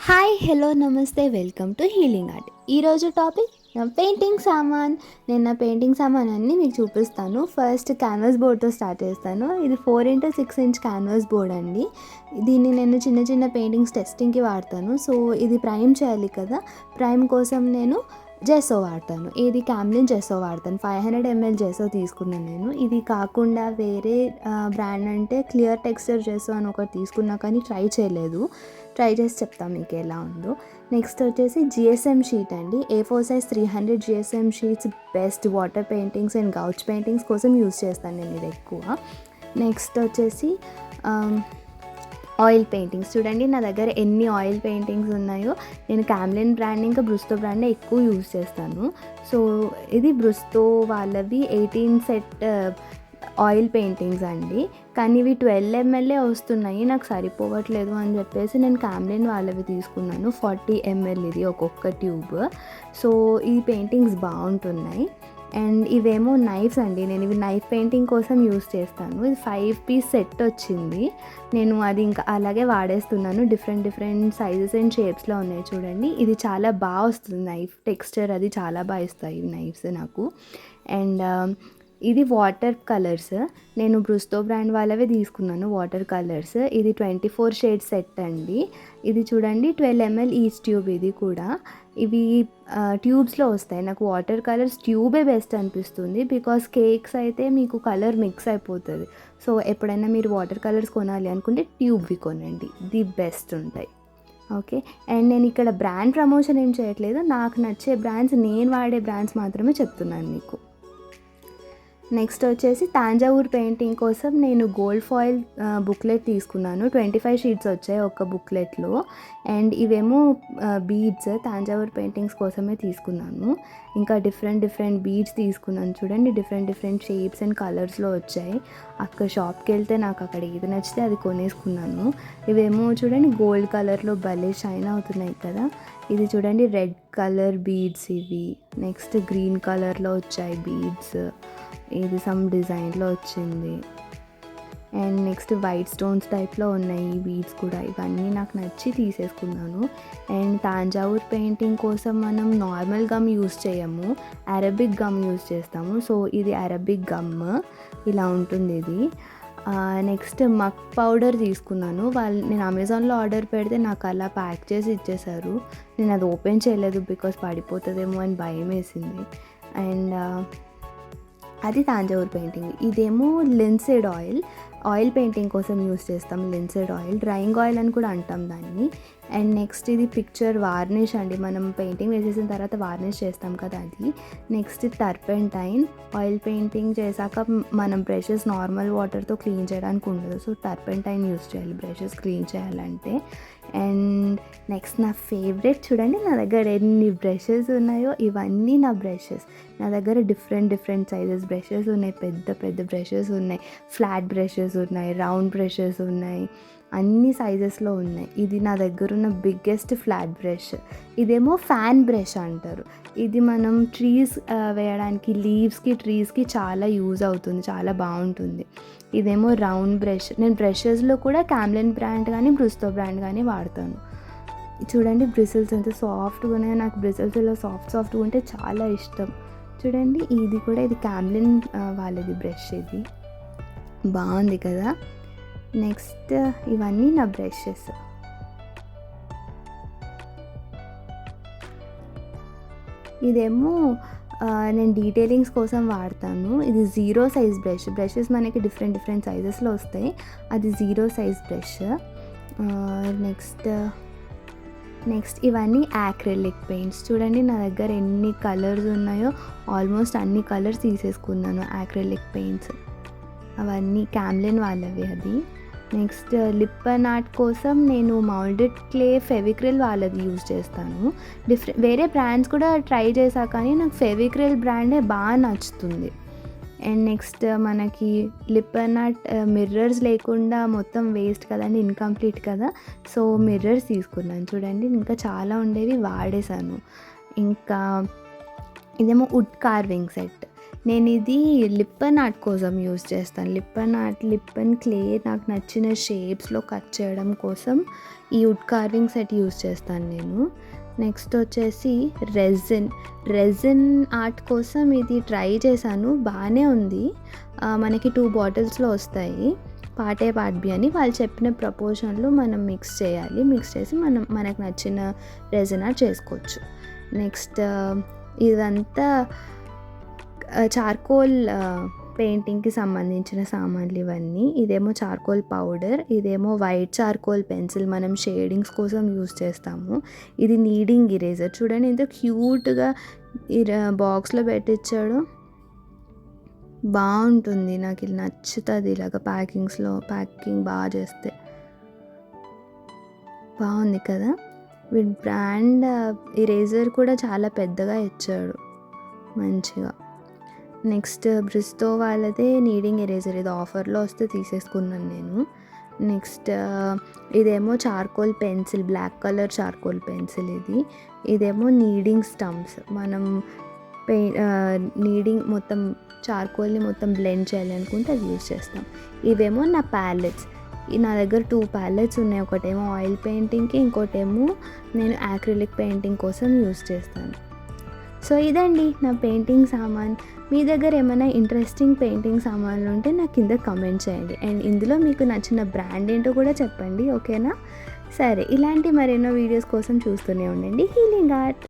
Hi hello నమస్తే welcome to healing art. ఈరోజు topic నా పెయింటింగ్ సామాన్. నేను నా పెయింటింగ్ సామాన్ అన్నీ మీకు చూపిస్తాను. ఫస్ట్ క్యాన్వాస్ బోర్డ్తో స్టార్ట్ చేస్తాను. ఇది 4x6 ఇంచ్ క్యాన్వాస్ బోర్డ్ అండి. దీన్ని నేను చిన్న చిన్న పెయింటింగ్స్ టెస్టింగ్కి వాడతాను. సో ఇది ప్రైమ్ చేయాలి కదా, ప్రైమ్ కోసం నేను జెస్సో వాడతాను. ఇది క్యామ్లిన్ జెస్సో వాడతాను. 500 ml జెస్సో తీసుకున్నాను నేను. ఇది కాకుండా వేరే బ్రాండ్ అంటే క్లియర్ టెక్స్చర్ జెస్సో అని ఒకటి తీసుకున్నా, కానీ ట్రై చేయలేదు. ట్రై చేసి చెప్తాను మీకు ఎలా ఉందో. నెక్స్ట్ వచ్చేసి జిఎస్ఎం షీట్ అండి. A4 size 300 GSM sheets best water paintings and gouache paintings కోసం యూస్ చేస్తాను నేను ఇది ఎక్కువ. నెక్స్ట్ వచ్చేసి ఆయిల్ పెయింటింగ్స్. చూడండి నా దగ్గర ఎన్ని ఆయిల్ పెయింటింగ్స్ ఉన్నాయో. నేను క్యామ్లిన్ బ్రాండ్ ఇంకా బ్రుస్తో బ్రాండ్ ఎక్కువ యూజ్ చేస్తాను. సో ఇది బ్రుస్తో వాళ్ళవి 18 సెట్ ఆయిల్ పెయింటింగ్స్ అండి. కానీ ఇవి 12 ml వస్తున్నాయి, నాకు సరిపోవట్లేదు అని చెప్పేసి నేను క్యామ్లిన్ వాళ్ళవి తీసుకున్నాను. 40 ml ఇది ఒక్కొక్క ట్యూబ్. సో ఈ పెయింటింగ్స్ బాగుంటున్నాయి. అండ్ ఇవేమో నైఫ్స్ అండి. నేను ఇవి నైఫ్ పెయింటింగ్ కోసం యూస్ చేస్తాను. ఇది 5 పీస్ సెట్ వచ్చింది. నేను అది ఇంకా అలాగే వాడేస్తున్నాను. డిఫరెంట్ సైజెస్ అండ్ షేప్స్లో ఉన్నాయి చూడండి. ఇది చాలా బాగా వస్తుంది నైఫ్ టెక్స్చర్, అది చాలా బాగా ఇస్తాయి ఈ నైఫ్స్ నాకు. అండ్ ఇది వాటర్ కలర్స్. నేను బ్రుస్తో బ్రాండ్ వాళ్ళవే తీసుకున్నాను వాటర్ కలర్స్. ఇది 24 షేడ్ సెట్ అండి. ఇది చూడండి 12 ml ఈచ్ ట్యూబ్. ఇది కూడా ఇవి ట్యూబ్స్లో వస్తాయి. నాకు వాటర్ కలర్స్ ట్యూబే బెస్ట్ అనిపిస్తుంది, బికాస్ కేక్స్ అయితే మీకు కలర్ మిక్స్ అయిపోతుంది. సో ఎప్పుడైనా మీరు వాటర్ కలర్స్ కొనాలి అనుకుంటే ట్యూబ్వి కొనండి, ది బెస్ట్ ఉంటాయి. ఓకే. అండ్ నేను ఇక్కడ బ్రాండ్ ప్రమోషన్ ఏం చేయట్లేదు, నాకు నచ్చే బ్రాండ్స్, నేను వాడే బ్రాండ్స్ మాత్రమే చెప్తున్నాను మీకు. నెక్స్ట్ వచ్చేసి తాంజావూర్ పెయింటింగ్ కోసం నేను గోల్డ్ ఫాయిల్ బుక్లెట్ తీసుకున్నాను. 25 షీట్స్ వచ్చాయి ఒక బుక్లెట్లో. అండ్ ఇవేమో బీడ్స్ తాంజావూర్ పెయింటింగ్స్ కోసమే తీసుకున్నాను. ఇంకా డిఫరెంట్ బీడ్స్ తీసుకున్నాను చూడండి. డిఫరెంట్ షేప్స్ అండ్ కలర్స్లో వచ్చాయి. అక్కడ షాప్కి వెళ్తే నాకు అక్కడ ఏది నచ్చితే అది కొనేసుకున్నాను. ఇవేమో చూడండి గోల్డ్ కలర్లో భలే షైన్ అవుతున్నాయి కదా. ఇది చూడండి రెడ్ కలర్ బీడ్స్ ఇవి. నెక్స్ట్ గ్రీన్ కలర్లో వచ్చాయి బీడ్స్. ఇది సమ్ డిజైన్లో వచ్చింది. అండ్ నెక్స్ట్ వైట్ స్టోన్స్ టైప్లో ఉన్నాయి ఈ బీడ్స్ కూడా. ఇవన్నీ నాకు నచ్చి తీసేసుకున్నాను. అండ్ తాంజావూర్ పెయింటింగ్ కోసం మనం నార్మల్ గమ్ యూస్ చేయము, అరబిక్ గమ్ యూస్ చేస్తాము. సో ఇది అరబిక్ గమ్, ఇలా ఉంటుంది ఇది. నెక్స్ట్ మక్ పౌడర్ తీసుకున్నాను. నేను అమెజాన్లో ఆర్డర్ పెడితే నాకు అలా ప్యాక్ చేసి ఇచ్చేసారు. నేను అది ఓపెన్ చేయలేదు, బికాస్ పడిపోతుందేమో అని భయం వేసింది. అండ్ అది తాంజావూర్ పెయింటింగ్. ఇదేమో లిన్సెడ్ ఆయిల్ పెయింటింగ్ కోసం యూస్ చేస్తాం. లిన్సెడ్ ఆయిల్, డ్రాయింగ్ ఆయిల్ అని కూడా అంటాం దాన్ని. అండ్ నెక్స్ట్ ఇది పిక్చర్ వార్నిష్ అండి. మనం పెయింటింగ్ వేసేసిన తర్వాత వార్నిష్ చేస్తాం కదా అది. Next turpentine. ఆయిల్ పెయింటింగ్ చేశాక మనం బ్రషెస్ నార్మల్ వాటర్తో క్లీన్ చేయడానికి ఉండదు, సో టర్పెంటైన్ యూస్ చేయాలి బ్రషెస్ క్లీన్ చేయాలంటే. అండ్ నెక్స్ట్ నా ఫేవరెట్ చూడండి, నా దగ్గర ఎన్ని బ్రషెస్ ఉన్నాయో. ఇవన్నీ నా బ్రషెస్. నా దగ్గర డిఫరెంట్ సైజెస్ బ్రషెస్ ఉన్నాయి. పెద్ద బ్రషెస్ ఉన్నాయి, ఫ్లాట్ బ్రషెస్ ఉన్నాయి, రౌండ్ బ్రషెస్ ఉన్నాయి, అన్ని సైజెస్లో ఉన్నాయి. ఇది నా దగ్గర ఉన్న బిగ్గెస్ట్ ఫ్లాట్ బ్రష్. ఇదేమో ఫ్యాన్ బ్రష్ అంటారు. ఇది మనం ట్రీస్ వేయడానికి, లీవ్స్కి ట్రీస్కి చాలా యూజ్ అవుతుంది, చాలా బాగుంటుంది. ఇదేమో రౌండ్ బ్రష్. నేను బ్రషెస్లో కూడా క్యామ్లిన్ బ్రాండ్ కానీ బ్రుస్తో బ్రాండ్ కానీ వాడతాను. చూడండి బ్రిసిల్స్ ఎంత సాఫ్ట్గా ఉన్నాయో. నాకు బ్రిసిల్స్ ఇలా సాఫ్ట్గా ఉంటే చాలా ఇష్టం. చూడండి ఇది కూడా, ఇది క్యామ్లిన్ వాళ్ళది బ్రష్. ఇది బాగుంది కదా. నెక్స్ట్ ఇవన్నీ నా బ్రషెస్. ఇదేమో నేను డీటెయిలింగ్స్ కోసం వాడతాను. ఇది 0 సైజ్ బ్రషెస్ మనకి డిఫరెంట్ సైజెస్లో వస్తాయి. అది 0 సైజ్ బ్రష్. నెక్స్ట్ ఇవన్నీ యాక్రిలిక్ పెయింట్స్. చూడండి నా దగ్గర ఎన్ని కలర్స్ ఉన్నాయో. ఆల్మోస్ట్ అన్ని కలర్స్ తీసేసుకున్నాను యాక్రిలిక్ పెయింట్స్. అవన్నీ క్యామ్లిన్ వాళ్ళవి అది. నెక్స్ట్ లిప్ అండ్ ఆర్ట్ కోసం నేను మౌల్డెడ్ క్లే ఫెవిక్రిల్ వాళ్ళది యూజ్ చేస్తాను. వేరే బ్రాండ్స్ కూడా ట్రై చేశా, కానీ నాకు ఫెవిక్రిల్ బ్రాండే బాగా నచ్చుతుంది. అండ్ నెక్స్ట్ మనకి లిప్ అండ్ ఆర్ట్ మిర్రర్స్ లేకుండా మొత్తం వేస్ట్ కదండి, ఇన్కంప్లీట్ కదా. సో మిర్రర్స్ తీసుకున్నాను చూడండి. ఇంకా చాలా ఉండేవి వాడేశాను. ఇంకా ఇదేమో వుడ్ కార్వింగ్ సెట్. నేను ఇది లిప్పన్ ఆర్ట్ కోసం యూజ్ చేస్తాను. లిప్పన్ క్లే నాకు నచ్చిన షేప్స్లో కట్ చేయడం కోసం ఈ వుడ్ కార్వింగ్ సెట్ యూజ్ చేస్తాను నేను. నెక్స్ట్ వచ్చేసి రెజిన్ ఆర్ట్ కోసం ఇది ట్రై చేశాను, బాగానే ఉంది. మనకి 2 బాటిల్స్లో వస్తాయి, పార్ట్ ఏ పార్ట్ బి అని. వాళ్ళు చెప్పిన ప్రపోర్షన్లో మనం మిక్స్ చేయాలి. మిక్స్ చేసి మనకు నచ్చిన రెజిన్ ఆర్ట్ చేసుకోవచ్చు. నెక్స్ట్ ఇదంతా చార్కోల్ పెయింటింగ్కి సంబంధించిన సామాన్లు ఇవన్నీ. ఇదేమో చార్కోల్ పౌడర్, ఇదేమో వైట్ చార్కోల్ పెన్సిల్ మనం షేడింగ్స్ కోసం యూస్ చేస్తాము. ఇది నీడింగ్ ఇరేజర్, చూడండి ఎంత క్యూట్గా బాక్స్లో పెట్టించాడు, బాగుంటుంది. నాకు ఇది నచ్చుతుంది, ఇలాగ ప్యాకింగ్ బాగా చేస్తే బాగుంది కదా. వీడి బ్రాండ్ ఇరేజర్ కూడా చాలా పెద్దగా ఇచ్చాడు, మంచిగా. నెక్స్ట్ బ్రిస్టో వాళ్ళదే నీడింగ్ ఎరేజర్, ఇది ఆఫర్లో వస్తే తీసేసుకున్నాను నేను. నెక్స్ట్ ఇదేమో charcoal pencil, black colour charcoal pencil ఇది. ఇదేమో నీడింగ్ స్టంప్స్, మనం నీడింగ్ మొత్తం చార్కోల్ని మొత్తం బ్లెండ్ చేయాలి అనుకుంటే అది యూజ్ చేస్తాం. ఇవేమో నా ప్యాలెట్స్, నా దగ్గర 2 ప్యాలెట్స్ ఉన్నాయి. ఒకటేమో ఆయిల్ పెయింటింగ్కి, ఇంకోటేమో నేను యాక్రిలిక్ పెయింటింగ్ కోసం యూజ్ చేస్తాను. సో ఇదండి నా పెయింటింగ్ సామాన్. మీ దగ్గర ఏమైనా ఇంట్రెస్టింగ్ పెయింటింగ్ సామాన్లు ఉంటే నాకు కింద కమెంట్ చేయండి. అండ్ ఇందులో మీకు నచ్చిన బ్రాండ్ ఏంటో కూడా చెప్పండి, ఓకేనా? సరే, ఇలాంటి మరెన్నో వీడియోస్ కోసం చూస్తూనే ఉండండి హీలింగ్ ఆర్ట్.